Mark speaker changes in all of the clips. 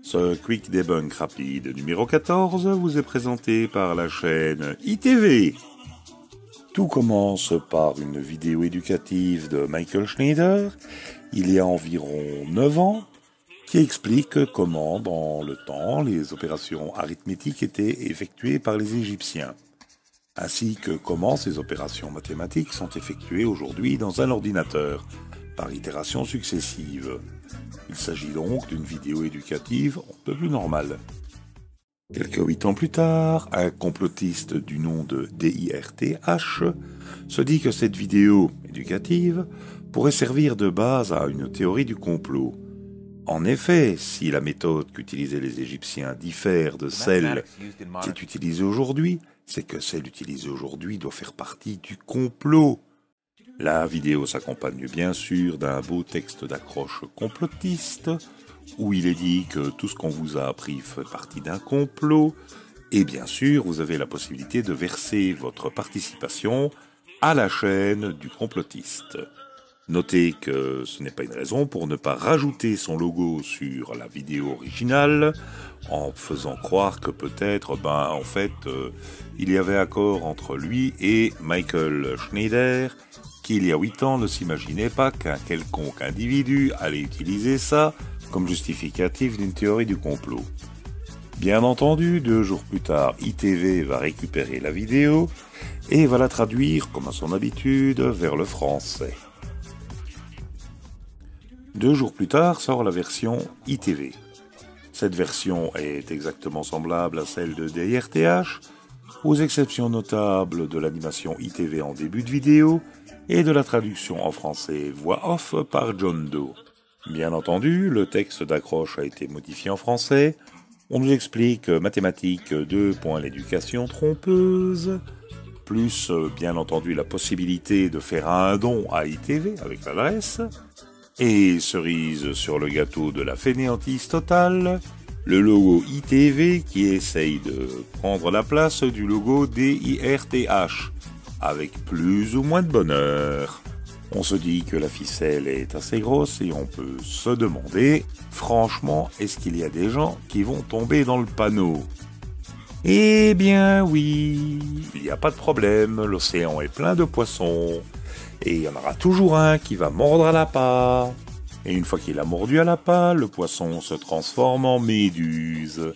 Speaker 1: Ce Quick Debunk rapide numéro 14 vous est présenté par la chaîne ITV. Tout commence par une vidéo éducative de Michael Schneider, il y a environ 9 ans, qui explique comment, dans le temps, les opérations arithmétiques étaient effectuées par les Égyptiens, ainsi que comment ces opérations mathématiques sont effectuées aujourd'hui dans un ordinateur, par itérations successives. Il s'agit donc d'une vidéo éducative un peu plus normale. Quelques 8 ans plus tard, un complotiste du nom de DIRTH se dit que cette vidéo éducative pourrait servir de base à une théorie du complot. En effet, si la méthode qu'utilisaient les Égyptiens diffère de celle qui est utilisée aujourd'hui, c'est que celle utilisée aujourd'hui doit faire partie du complot. La vidéo s'accompagne bien sûr d'un beau texte d'accroche complotiste, où il est dit que tout ce qu'on vous a appris fait partie d'un complot, et bien sûr vous avez la possibilité de verser votre participation à la chaîne du complotiste. Notez que ce n'est pas une raison pour ne pas rajouter son logo sur la vidéo originale, en faisant croire que peut-être, il y avait accord entre lui et Michael Schneider, qui il y a 8 ans ne s'imaginait pas qu'un quelconque individu allait utiliser ça comme justificatif d'une théorie du complot. Bien entendu, 2 jours plus tard, ITV va récupérer la vidéo et va la traduire, comme à son habitude, vers le français. 2 jours plus tard sort la version ITV. Cette version est exactement semblable à celle de DIRTH, aux exceptions notables de l'animation ITV en début de vidéo et de la traduction en français voix off par John Doe. Bien entendu, le texte d'accroche a été modifié en français. On nous explique mathématiques, l'éducation trompeuse, plus bien entendu la possibilité de faire un don à ITV avec l'adresse. Et cerise sur le gâteau de la fainéantise totale, le logo ITV qui essaye de prendre la place du logo DIRTH, avec plus ou moins de bonheur. On se dit que la ficelle est assez grosse et on peut se demander, franchement, est-ce qu'il y a des gens qui vont tomber dans le panneau ? Eh bien oui, il n'y a pas de problème, l'océan est plein de poissons. Et il y en aura toujours un qui va mordre à l'appât. Et une fois qu'il a mordu à l'appât, le poisson se transforme en méduse.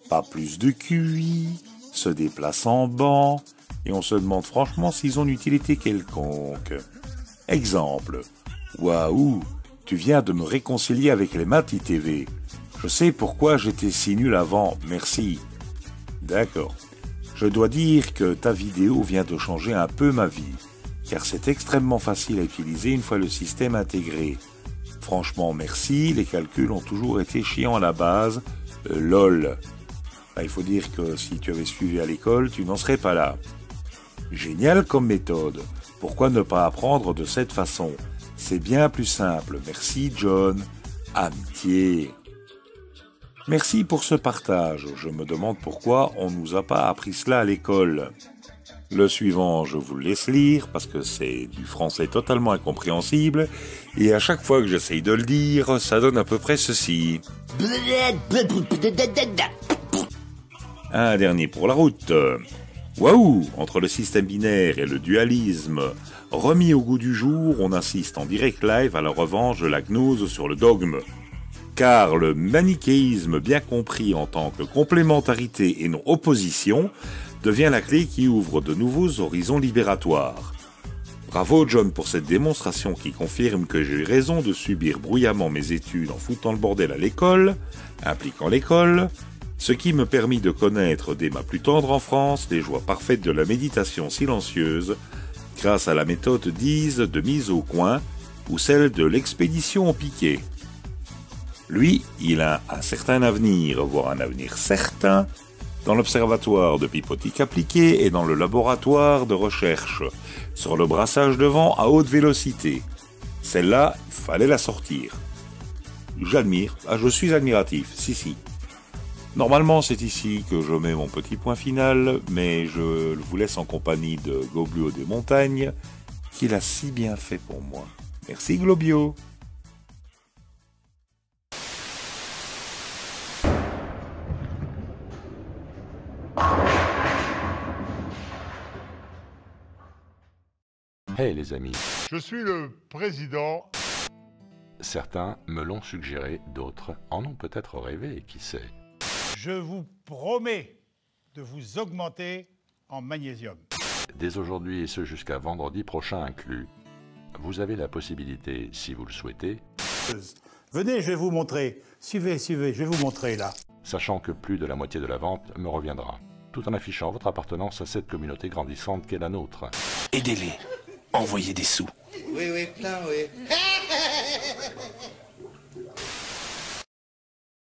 Speaker 1: Pas plus de QI, se déplace en banc, et on se demande franchement s'ils ont une utilité quelconque. Exemple. Waouh, tu viens de me réconcilier avec les maths ITV. Je sais pourquoi j'étais si nul avant, merci. D'accord. Je dois dire que ta vidéo vient de changer un peu ma vie. Car c'est extrêmement facile à utiliser une fois le système intégré. Franchement, merci, les calculs ont toujours été chiants à la base. LOL. Il faut dire que si tu avais suivi à l'école, tu n'en serais pas là. Génial comme méthode. Pourquoi ne pas apprendre de cette façon ? C'est bien plus simple. Merci John. Amitié. Merci pour ce partage. Je me demande pourquoi on ne nous a pas appris cela à l'école. Le suivant, je vous le laisse lire parce que c'est du français totalement incompréhensible et à chaque fois que j'essaye de le dire, ça donne à peu près ceci. Un dernier pour la route. Waouh, entre le système binaire et le dualisme remis au goût du jour, on insiste en direct live à la revanche de la gnose sur le dogme. Car le manichéisme bien compris en tant que complémentarité et non opposition devient la clé qui ouvre de nouveaux horizons libératoires. Bravo John pour cette démonstration qui confirme que j'ai eu raison de subir bruyamment mes études en foutant le bordel à l'école, impliquant l'école, ce qui me permit de connaître dès ma plus tendre enfance les joies parfaites de la méditation silencieuse grâce à la méthode dise de mise au coin ou celle de l'expédition au piquet. Lui, il a un certain avenir, voire un avenir certain, dans l'observatoire de pipotique appliquée et dans le laboratoire de recherche, sur le brassage de vent à haute vélocité. Celle-là, fallait la sortir. J'admire, je suis admiratif, si. Normalement, c'est ici que je mets mon petit point final, mais je vous laisse en compagnie de Globio des Montagnes, qui l'a si bien fait pour moi. Merci Globio.
Speaker 2: Hey les amis,
Speaker 3: Je suis le président.
Speaker 2: certains me l'ont suggéré, d'autres en ont peut-être rêvé, qui sait.
Speaker 4: Je vous promets de vous augmenter en magnésium.
Speaker 2: Dès aujourd'hui et ce jusqu'à vendredi prochain inclus, vous avez la possibilité, si vous le souhaitez,
Speaker 4: Venez, je vais vous montrer. Suivez, suivez, je vais vous montrer là.
Speaker 2: sachant que plus de la moitié de la vente me reviendra, tout en affichant votre appartenance à cette communauté grandissante qu'est la nôtre.
Speaker 5: Aidez-les. Envoyez des sous.
Speaker 6: Oui, plein, oui.